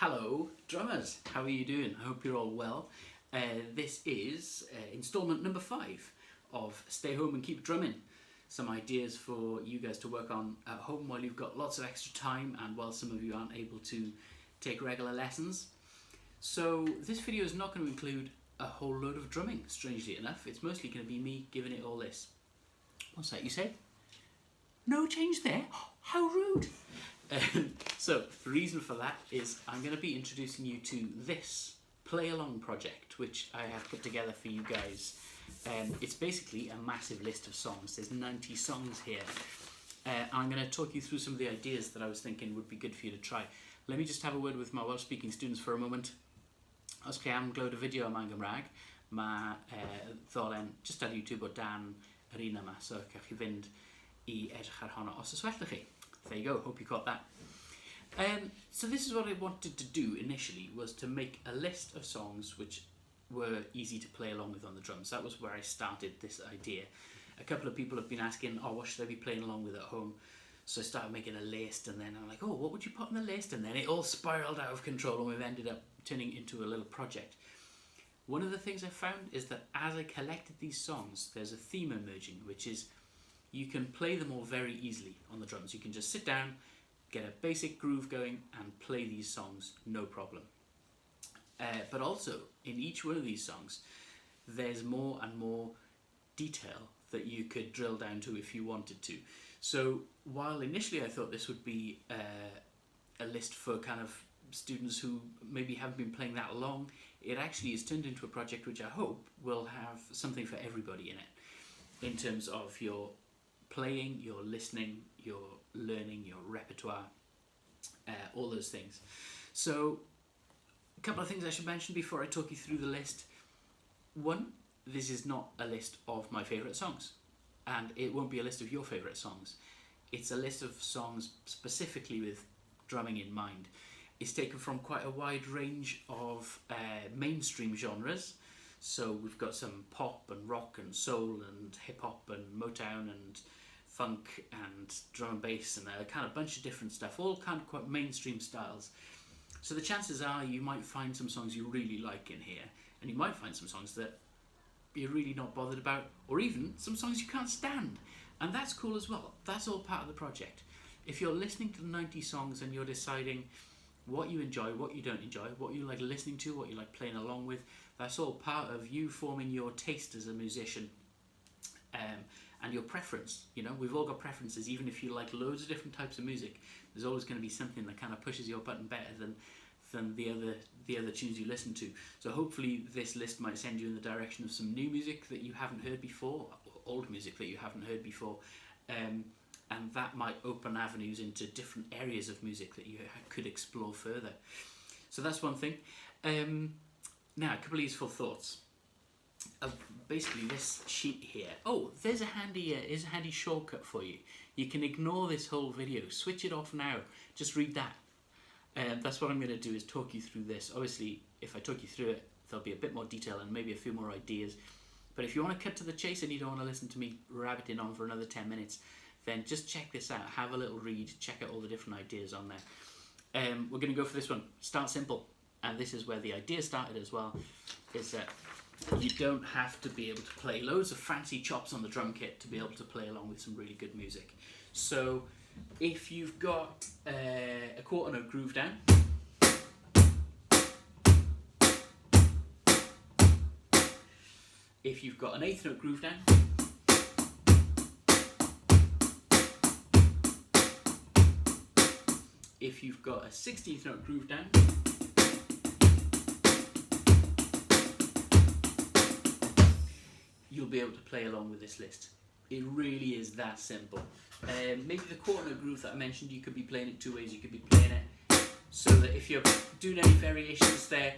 Hello drummers, how are you doing? I hope you're all well. This is instalment number 5 of Stay Home and Keep Drumming. Some ideas for you guys to work on at home while you've got lots of extra time and while some of you aren't able to take regular lessons. So this video is not going to include a whole load of drumming, strangely enough. It's mostly going to be me giving it all this. What's that you say? No change there? How rude! So the reason for that is I'm going to be introducing you to this play along project which I have put together for you guys. It's basically a massive list of songs. There's 90 songs here. I'm going to talk you through some of the ideas that I was thinking would be good for you to try. Let me just have a word with my Welsh speaking students for a moment. Os chi am glywed y fideo yma yn Gymraeg, mae ddolen just ar YouTube o dan yr un yma, so gallwch chi fynd I edrych ar honno os yswellwch chi. There you go, hope you caught that. So this is what I wanted to do initially, was to make a list of songs which were easy to play along with on the drums. That was where I started this idea. A couple of people have been asking, oh, what should I be playing along with at home? So I started making a list, and then I'm like, oh, what would you put on the list? And then it all spiraled out of control, and we've ended up turning into a little project. One of the things I found is that as I collected these songs, there's a theme emerging, which is you can play them all very easily on the drums. You can just sit down, get a basic groove going, and play these songs, no problem. But also, in each one of these songs, there's more and more detail that you could drill down to if you wanted to. So while initially I thought this would be a list for kind of students who maybe haven't been playing that long, it actually has turned into a project which I hope will have something for everybody in it, in terms of your playing, your listening, your learning, your repertoire, all those things. So a couple of things I should mention before I talk you through the list. One, this is not a list of my favourite songs, and it won't be a list of your favourite songs. It's a list of songs specifically with drumming in mind. It's taken from quite a wide range of mainstream genres. So we've got some pop and rock and soul and hip hop and Motown and funk and drum and bass and a kind of bunch of different stuff, all kind of quite mainstream styles. So the chances are you might find some songs you really like in here, and you might find some songs that you're really not bothered about, or even some songs you can't stand, and that's cool as well. That's all part of the project. If you're listening to the 90 songs and you're deciding what you enjoy, what you don't enjoy, what you like listening to, what you like playing along with, that's all part of you forming your taste as a musician, and your preference. You know, we've all got preferences. Even if you like loads of different types of music, there's always going to be something that kind of pushes your button better than the other tunes you listen to. So hopefully this list might send you in the direction of some new music that you haven't heard before, or old music that you haven't heard before, and that might open avenues into different areas of music that you could explore further. So that's one thing. Now, a couple of useful thoughts. Basically this sheet here. Oh, there's a handy shortcut for you. You can ignore this whole video. Switch it off now. Just read that. That's what I'm going to do, is talk you through this. Obviously, if I talk you through it, there'll be a bit more detail and maybe a few more ideas. But if you want to cut to the chase and you don't want to listen to me rabbiting on for another 10 minutes, then just check this out. Have a little read. Check out all the different ideas on there. We're going to go for this one. Start simple. And this is where the idea started as well, is that you don't have to be able to play loads of fancy chops on the drum kit to be able to play along with some really good music. So if you've got a quarter note groove down, if you've got an eighth note groove down, if you've got a 16th note groove down, you'll be able to play along with this list. It really is that simple. Maybe the quarter note groove that I mentioned, you could be playing it two ways. You could be playing it so that if you're doing any variations there,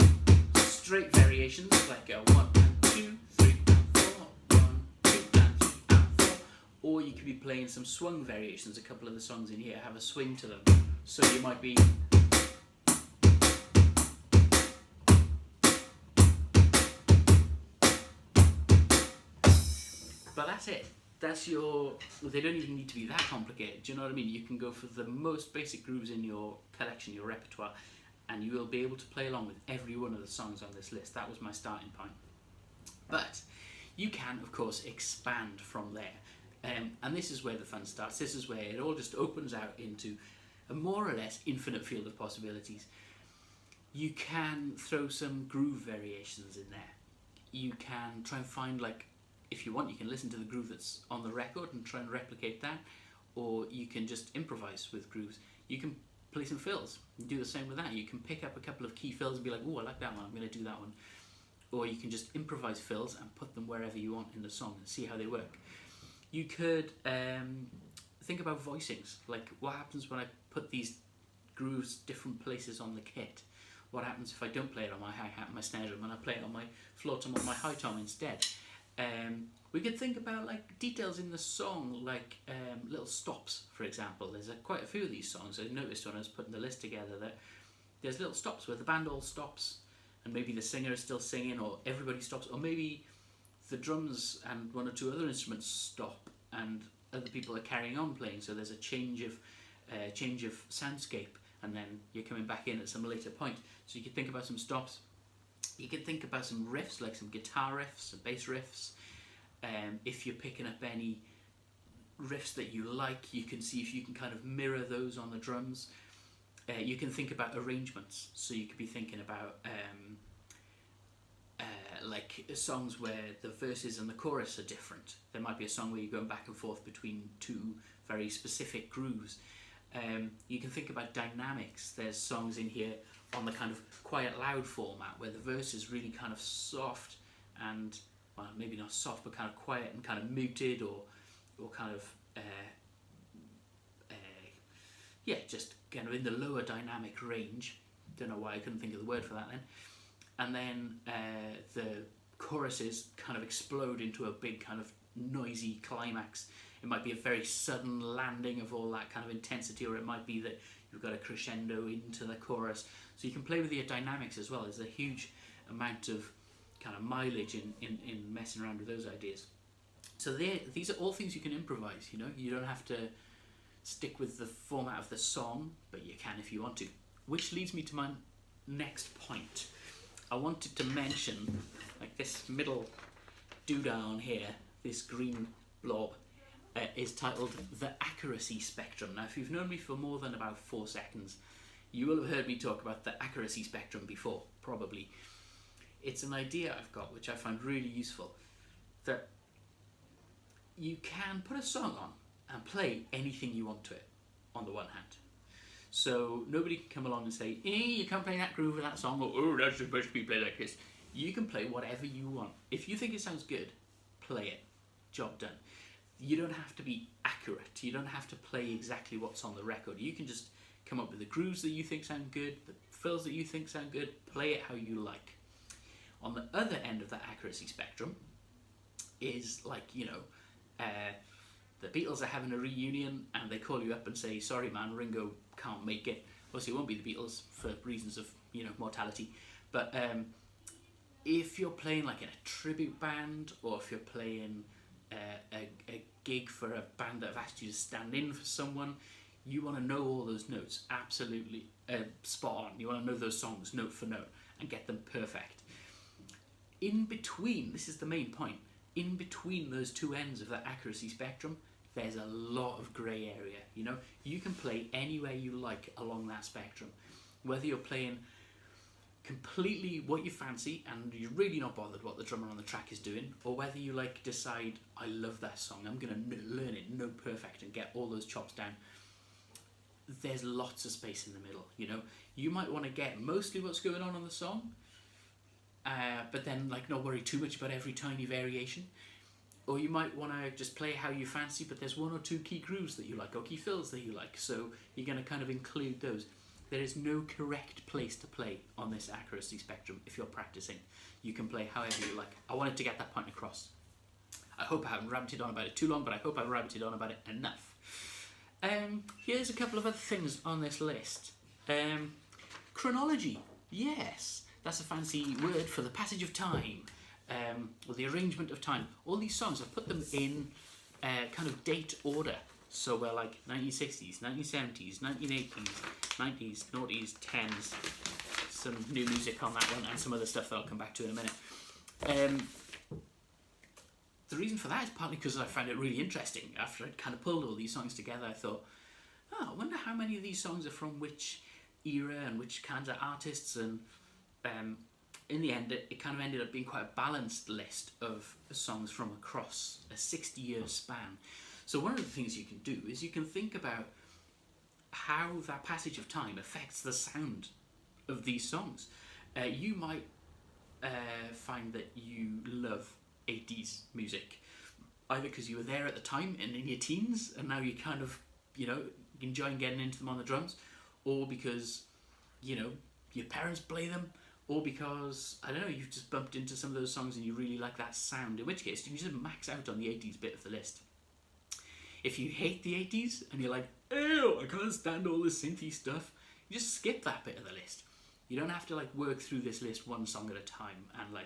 straight variations like a 1 and 2, 3 and 4, 1, 2 and 3 and 4, or you could be playing some swung variations. A couple of the songs in here have a swing to them, so you might be but that's it. That's your, they don't even need to be that complicated, do you know what I mean? You can go for the most basic grooves in your collection, your repertoire, and you will be able to play along with every one of the songs on this list. That was my starting point. But you can, of course, expand from there. And this is where the fun starts. This is where it all just opens out into a more or less infinite field of possibilities. You can throw some groove variations in there. You can try and find, like, if you want, you can listen to the groove that's on the record and try and replicate that, or you can just improvise with grooves. You can play some fills and do the same with that. You can pick up a couple of key fills and be like, oh, I like that one, I'm going to do that one. Or you can just improvise fills and put them wherever you want in the song and see how they work. You could think about voicings, like what happens when I put these grooves different places on the kit? What happens if I don't play it on my hi-hat and my snare drum and I play it on my floor tom or my high tom instead? We could think about like details in the song, like little stops, for example. There's quite a few of these songs. I noticed when I was putting the list together that there's little stops where the band all stops and maybe the singer is still singing, or everybody stops, or maybe the drums and one or two other instruments stop and other people are carrying on playing, so there's a change of soundscape, and then you're coming back in at some later point. So you could think about some stops. You could think about some riffs, like some guitar riffs, some bass riffs. If you're picking up any riffs that you like, you can see if you can kind of mirror those on the drums. You can think about arrangements, so you could be thinking about like songs where the verses and the chorus are different. There might be a song where you're going back and forth between two very specific grooves. You can think about dynamics. There's songs in here on the kind of quiet loud format where the verse is really kind of soft and, well, maybe not soft, but kind of quiet and kind of muted, or kind of yeah, just kind of in the lower dynamic range. Don't know why I couldn't think of the word for that then. And then the choruses kind of explode into a big kind of noisy climax. It might be a very sudden landing of all that kind of intensity, or it might be that you've got a crescendo into the chorus. So you can play with your dynamics as well. There's a huge amount of kind of mileage in messing around with those ideas. So these are all things you can improvise, you know. You don't have to stick with the format of the song, but you can if you want to. Which leads me to my next point. I wanted to mention, like, this middle doodah on here, this green blob, is titled the accuracy spectrum. Now, if you've known me for more than about 4 seconds, you will have heard me talk about the accuracy spectrum before, probably. It's an idea I've got, which I find really useful, that you can put a song on and play anything you want to it, on the one hand. So nobody can come along and say, you can't play that groove of that song, or oh, that's supposed to be played like this. You can play whatever you want. If you think it sounds good, play it. Job done. You don't have to be accurate. You don't have to play exactly what's on the record. You can just come up with the grooves that you think sound good, the fills that you think sound good, play it how you like. On the other end of that accuracy spectrum is, like, you know, the Beatles are having a reunion and they call you up and say, sorry man, Ringo can't make it. Obviously it won't be the Beatles for reasons of, you know, mortality. But if you're playing like in a tribute band, or if you're playing a gig for a band that have asked you to stand in for someone, you want to know all those notes absolutely spot on. You want to know those songs note for note and get them perfect. In between, this is the main point, in between those two ends of that accuracy spectrum, there's a lot of grey area, you know. You can play anywhere you like along that spectrum. Whether you're playing completely what you fancy and you're really not bothered what the drummer on the track is doing, or whether you like decide, I love that song, I'm going to learn it note perfect and get all those chops down. There's lots of space in the middle, you know. You might want to get mostly what's going on the song, but then like not worry too much about every tiny variation. Or you might want to just play how you fancy, but there's 1 or 2 key grooves that you like, or key fills that you like, so you're going to kind of include those. There is no correct place to play on this accuracy spectrum if you're practicing. You can play however you like. I wanted to get that point across. I hope I haven't rabbited on about it too long, but I hope I've rabbited on about it enough. Here's a couple of other things on this list. Chronology. Yes, that's a fancy word for the passage of time. Or the arrangement of time. All these songs, I've put them in kind of date order. So we're like 1960s, 1970s, 1980s, 90s, noughties, 10s, some new music on that one, and some other stuff that I'll come back to in a minute. The reason for that is partly because I found it really interesting. After I'd kind of pulled all these songs together, I thought, oh, I wonder how many of these songs are from which era and which kinds of artists, and in the end it kind of ended up being quite a balanced list of songs from across a 60-year span. So one of the things you can do is you can think about how that passage of time affects the sound of these songs. You might find that you love 80s music, either because you were there at the time and in your teens and now you kind of, enjoying getting into them on the drums, or because, your parents play them, or because, I don't know, you've just bumped into some of those songs and you really like that sound, in which case you can just max out on the 80s bit of the list. If you hate the 80s and you're like, ew, I can't stand all this synthy stuff, you just skip that bit of the list. You don't have to work through this list one song at a time and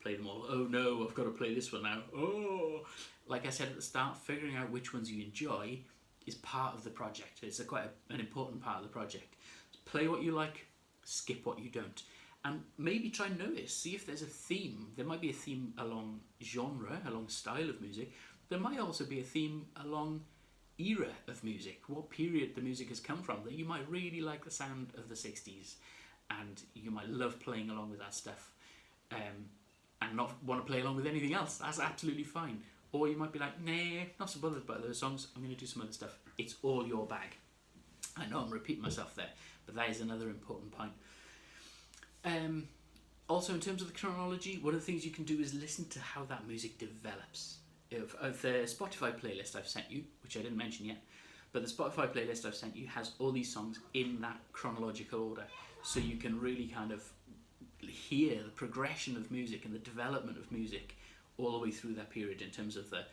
play them all. Oh no, I've got to play this one now. Oh, like I said at the start, figuring out which ones you enjoy is part of the project. It's quite an important part of the project. Play what you like, skip what you don't. And maybe try and notice, see if there's a theme. There might be a theme along genre, along style of music. There might also be a theme along era of music, what period the music has come from, that you might really like the sound of the 60s and you might love playing along with that stuff, and not want to play along with anything else. That's absolutely fine. Or you might be like, nah, not so bothered by those songs, I'm going to do some other stuff. It's all your bag. I know I'm repeating myself there, but that is another important point. Also, in terms of the chronology, one of the things you can do is listen to how that music develops. Of the Spotify playlist I've sent you, which I didn't mention yet, but the Spotify playlist I've sent you has all these songs in that chronological order, so you can really kind of hear the progression of music and the development of music all the way through that period, in terms of the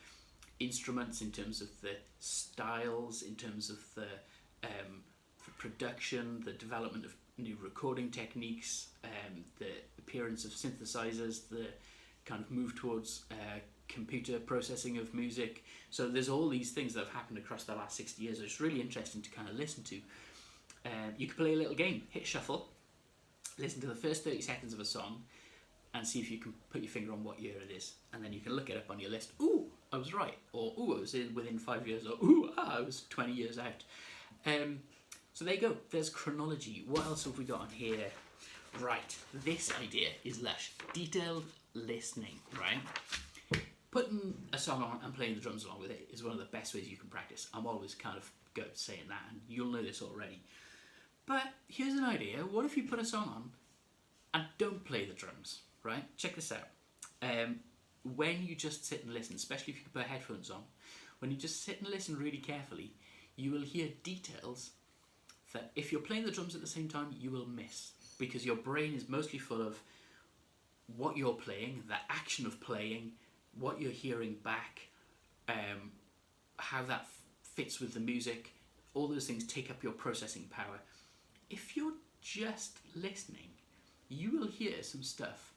instruments, in terms of the styles, in terms of the production, the development of new recording techniques, the appearance of synthesizers, the kind of move towards computer processing of music. So there's all these things that have happened across the last 60 years. It's really interesting to kind of listen to. You could play a little game, hit shuffle, listen to the first 30 seconds of a song and see if you can put your finger on what year it is, and then you can look it up on your list. Ooh, I was right, or ooh, I was within 5 years, or ooh, I was 20 years out. So there you go, there's chronology. What else have we got on here? Right, this idea is lush. Detailed listening, right? Putting a song on and playing the drums along with it is one of the best ways you can practice. I'm always kind of good saying that, and you'll know this already. But here's an idea. What if you put a song on and don't play the drums, right? Check this out. When you just sit and listen, especially if you put headphones on, when you just sit and listen really carefully, you will hear details that if you're playing the drums at the same time, you will miss, because your brain is mostly full of what you're playing, the action of playing, what you're hearing back, how that fits with the music. All those things take up your processing power. If you're just listening, you will hear some stuff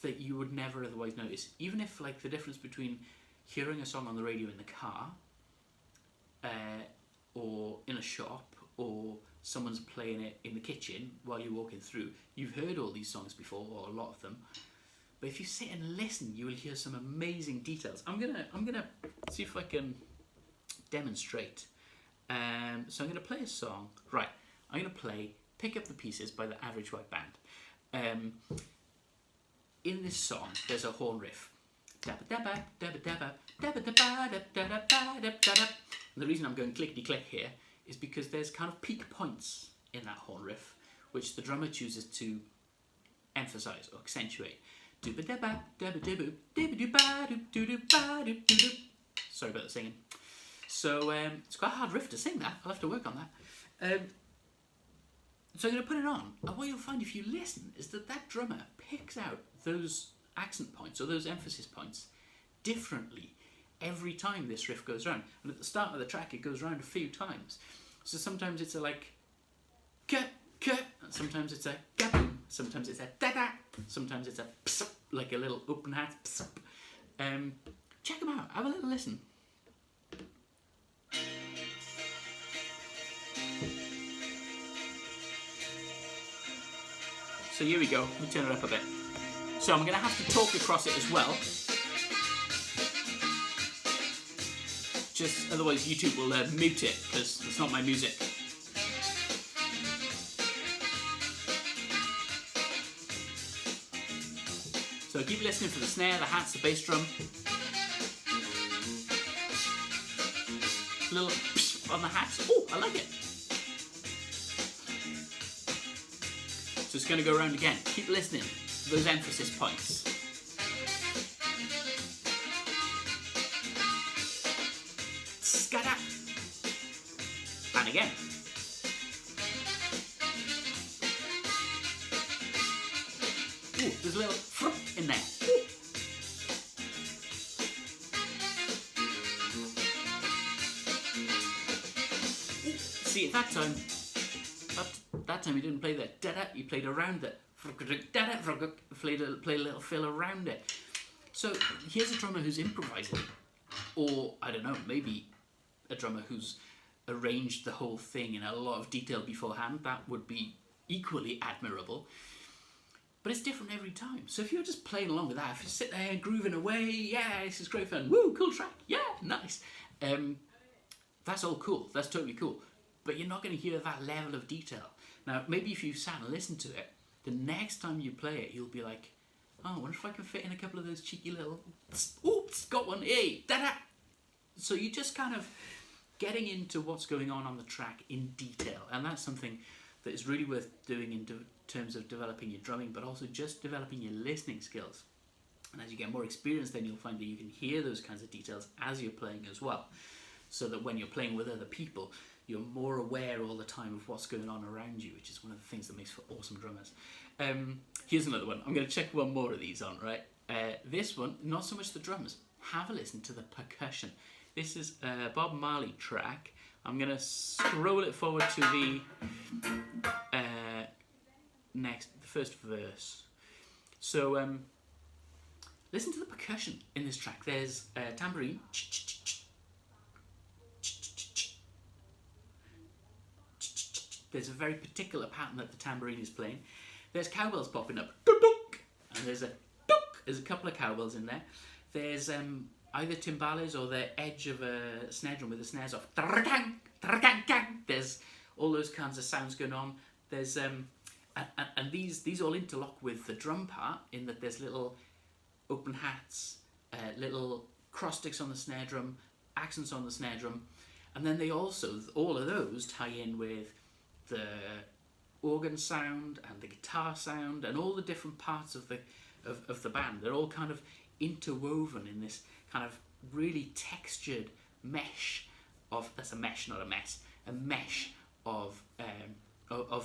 that you would never otherwise notice. Even if the difference between hearing a song on the radio in the car, or in a shop, or someone's playing it in the kitchen while you're walking through, you've heard all these songs before, or a lot of them. But if you sit and listen, you will hear some amazing details. I'm gonna see if I can demonstrate. So I'm gonna play a song. Right, I'm gonna play "Pick Up the Pieces" by the Edrychwch Band. In this song, there's a horn riff. And the reason I'm going clickety-click here is because there's kind of peak points in that horn riff, which the drummer chooses to emphasize or accentuate. Sorry about the singing. So it's quite a hard riff to sing that. I'll have to work on that. So I'm going to put it on, and what you'll find if you listen is that drummer picks out those accent points or those emphasis points differently every time this riff goes round. And at the start of the track, it goes round a few times. So sometimes it's a ka, and sometimes it's a ga, sometimes it's a da da, sometimes it's a psp, like a little open hat. Psp. Check them out. Have a little listen. So here we go. Let me turn it up a bit. So I'm going to have to talk across it as well. Just otherwise YouTube will mute it because it's not my music. So keep listening for the snare, the hats, the bass drum. Little psh on the hats. Oh, I like it. So it's going to go around again. Keep listening to those emphasis points. Skada. And again. Ooh, there's a little fruit in there. Ooh. See, at that time, that time you didn't play the da-da, you played around it. Played a little fill around it. So here's a drummer who's improvising. Or, I don't know, maybe a drummer who's arranged the whole thing in a lot of detail beforehand. That would be equally admirable. But it's different every time. So if you're just playing along with that, if you sit there grooving away, yeah, this is great fun, woo, cool track, yeah, nice. That's all cool, that's totally cool. But you're not going to hear that level of detail. Now, maybe if you sat and listened to it, the next time you play it, you'll be like, oh, I wonder if I can fit in a couple of those cheeky little, oops, got one, hey, da-da. So you're just kind of getting into what's going on the track in detail. And that's something that is really worth doing in terms of developing your drumming, but also just developing your listening skills. And as you get more experience, then you'll find that you can hear those kinds of details as you're playing as well. So that when you're playing with other people, you're more aware all the time of what's going on around you, which is one of the things that makes for awesome drummers. Here's another one. I'm going to check one more of these on, right? This one, not so much the drums. Have a listen to the percussion. This is a Bob Marley track. I'm going to scroll it forward to the the first verse. So listen to the percussion in this track. There's a tambourine. There's a very particular pattern that the tambourine is playing. There's cowbells popping up. And there's a couple of cowbells in there. There's either timbales or the edge of a snare drum with the snares off. There's all those kinds of sounds going on. There's and these all interlock with the drum part in that there's little open hats, little cross sticks on the snare drum, accents on the snare drum, and then they also, all of those tie in with the organ sound and the guitar sound and all the different parts of the band. They're all kind of interwoven in this kind of really textured mesh of, that's a mesh, not a mess, a mesh of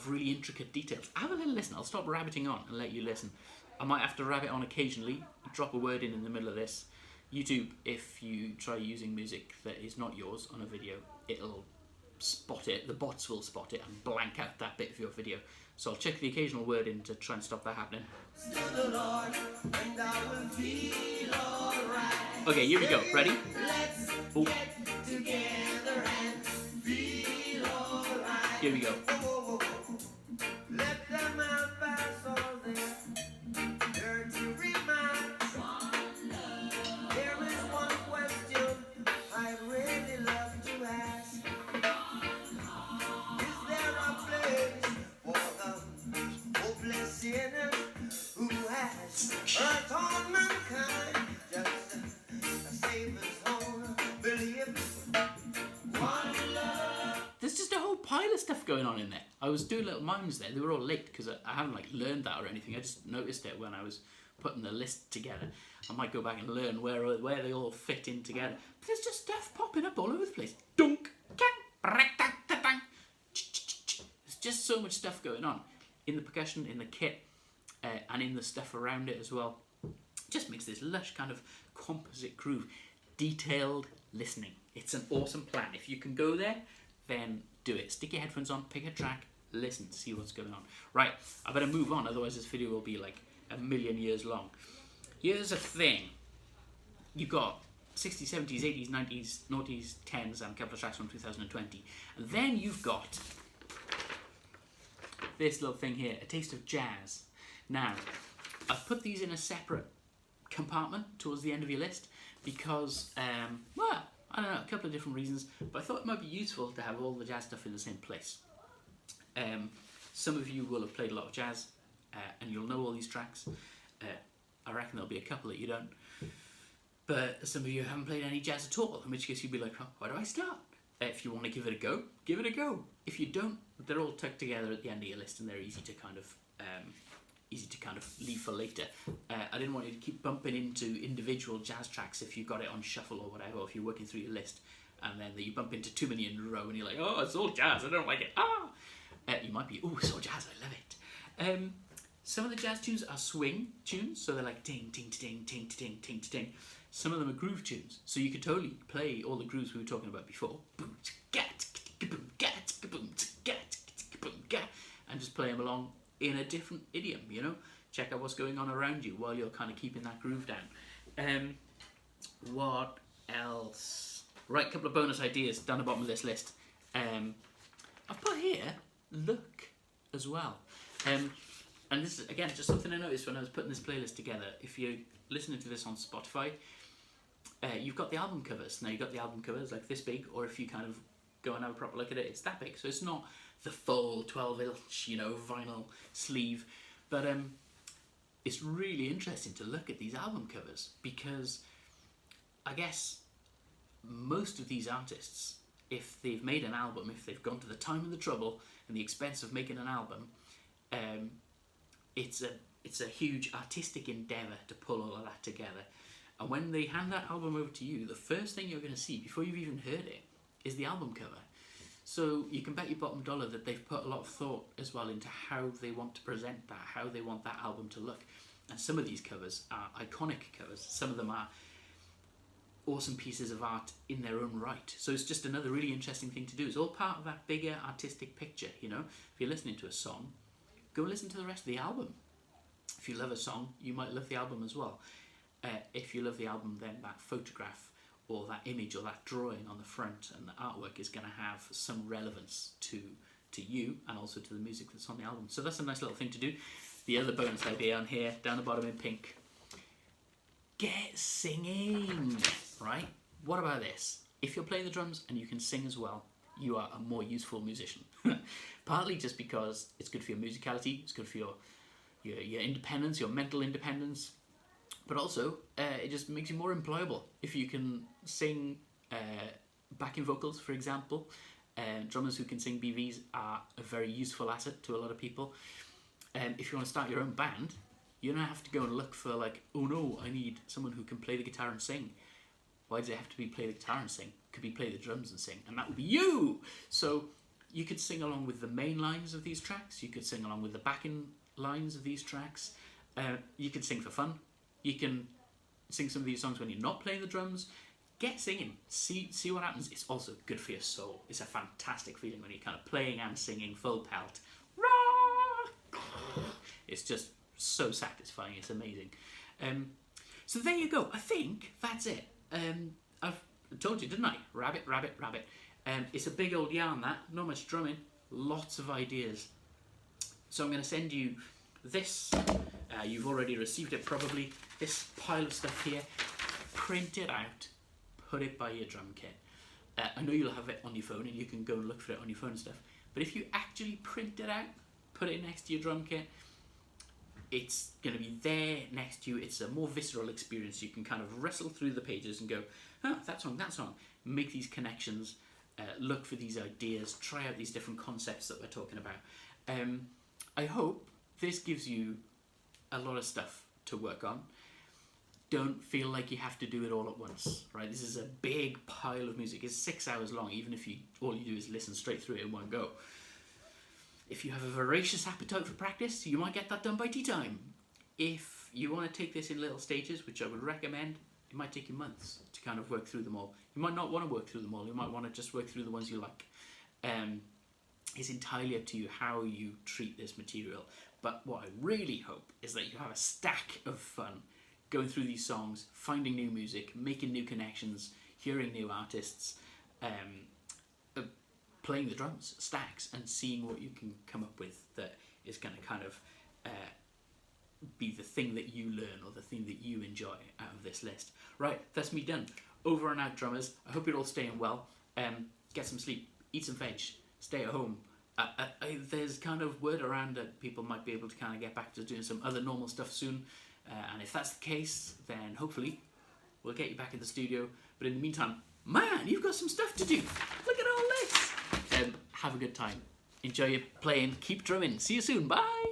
really intricate details. Have a little listen. I'll stop rabbiting on and let you listen. I might have to rabbit on occasionally, drop a word in the middle of this. YouTube, if you try using music that is not yours on a video, it'll spot it, the bots will spot it and blank out that bit of your video. So I'll check the occasional word in to try and stop that happening. Okay, here we go. Ready? Ooh. Here we go. There's just a whole pile of stuff going on in there. I was doing little mimes there. They were all late because I haven't like learned that or anything. I just noticed it when I was putting the list together. I might go back and learn where they all fit in together. But there's just stuff popping up all over the place. Dunk, kang, there's just so much stuff going on in the percussion, in the kit, and in the stuff around it as well. Just makes this lush kind of composite groove. Detailed listening. It's an awesome plan. If you can go there, then do it. Stick your headphones on, pick a track, listen, see what's going on. Right, I better move on, otherwise this video will be like a million years long. Here's a thing. You've got 60s, 70s, 80s, 90s, noughties, 10s, and a couple of tracks from 2020. And then you've got this little thing here, a taste of jazz. Now, I've put these in a separate compartment towards the end of your list because, well, I don't know, a couple of different reasons, but I thought it might be useful to have all the jazz stuff in the same place. Some of you will have played a lot of jazz, and you'll know all these tracks. I reckon there'll be a couple that you don't. But some of you haven't played any jazz at all, in which case you'd be like, oh, where do I start? If you want to give it a go, give it a go. If you don't, they're all tucked together at the end of your list, and they're easy to kind of leave for later. I didn't want you to keep bumping into individual jazz tracks if you got it on shuffle or whatever, or if you're working through your list, and then you bump into too many in a row, and you're like, oh, it's all jazz, I don't like it. You might be, oh, it's all jazz, I love it. Some of the jazz tunes are swing tunes, so they're like ting, ting, ting, ting, ting, ting, ting. Some of them are groove tunes, so you could totally play all the grooves we were talking about before, and just play them along in a different idiom, you know? Check out what's going on around you while you're kind of keeping that groove down. What else? Right, a couple of bonus ideas down the bottom of this list. I've put here, look, as well. And this is, again, just something I noticed when I was putting this playlist together. If you're listening to this on Spotify, you've got the album covers. Now, you've got the album covers like this big, or if you kind of go and have a proper look at it, it's that big. So it's not the full 12-inch, you know, vinyl sleeve. But it's really interesting to look at these album covers because I guess most of these artists, if they've made an album, if they've gone to the time and the trouble and the expense of making an album, it's a huge artistic endeavour to pull all of that together. And when they hand that album over to you, the first thing you're going to see before you've even heard it is the album cover. So you can bet your bottom dollar that they've put a lot of thought as well into how they want to present that, how they want that album to look. And some of these covers are iconic covers. Some of them are awesome pieces of art in their own right. So it's just another really interesting thing to do. It's all part of that bigger artistic picture, you know. If you're listening to a song, go listen to the rest of the album. If you love a song, you might love the album as well. If you love the album, then that photograph or that image or that drawing on the front and the artwork is going to have some relevance to you and also to the music that's on the album. So that's a nice little thing to do. The other bonus idea on here, down the bottom in pink, get singing, right? What about this? If you're playing the drums and you can sing as well, you are a more useful musician. Partly just because it's good for your musicality, it's good for your independence, your mental independence, but also it just makes you more employable. If you can sing backing vocals, for example, drummers who can sing BVs are a very useful asset to a lot of people. If you want to start your own band, you don't have to go and look for like, oh no, I need someone who can play the guitar and sing. Why does it have to be play the guitar and sing? Could be play the drums and sing, and that would be you! So you could sing along with the main lines of these tracks, you could sing along with the backing lines of these tracks, you could sing for fun, you can sing some of these songs when you're not playing the drums. Get singing, see what happens. It's also good for your soul. It's a fantastic feeling when you're kind of playing and singing full pelt. It's just so satisfying, it's amazing. So there you go, I think that's it. I've told you, didn't I? Rabbit, rabbit, rabbit. It's a big old yarn, that, not much drumming, lots of ideas. So I'm going to send you this, you've already received it probably, this pile of stuff here. Print it out, put it by your drum kit. I know you'll have it on your phone and you can go and look for it on your phone and stuff, but if you actually print it out, put it next to your drum kit, it's going to be there next to you. It's a more visceral experience. You can kind of wrestle through the pages and go, oh, that song, make these connections, look for these ideas, try out these different concepts that we're talking about. I hope this gives you a lot of stuff to work on. Don't feel like you have to do it all at once, right? This is a big pile of music. It's 6 hours long, even if all you do is listen straight through it in one go. If you have a voracious appetite for practice, you might get that done by tea time. If you want to take this in little stages, which I would recommend, it might take you months to kind of work through them all. You might not want to work through them all. You might want to just work through the ones you like. It's entirely up to you how you treat this material. But what I really hope is that you have a stack of fun going through these songs, finding new music, making new connections, hearing new artists, playing the drums, stacks, and seeing what you can come up with that is going to kind of be the thing that you learn or the thing that you enjoy out of this list. Right, that's me done. Over and out, drummers. I hope you're all staying well. Get some sleep, eat some veg, stay at home. There's kind of word around that people might be able to kind of get back to doing some other normal stuff soon. And if that's the case, then hopefully we'll get you back in the studio. But in the meantime, man, you've got some stuff to do. Look at all this. Have a good time. Enjoy your playing. Keep drumming. See you soon. Bye.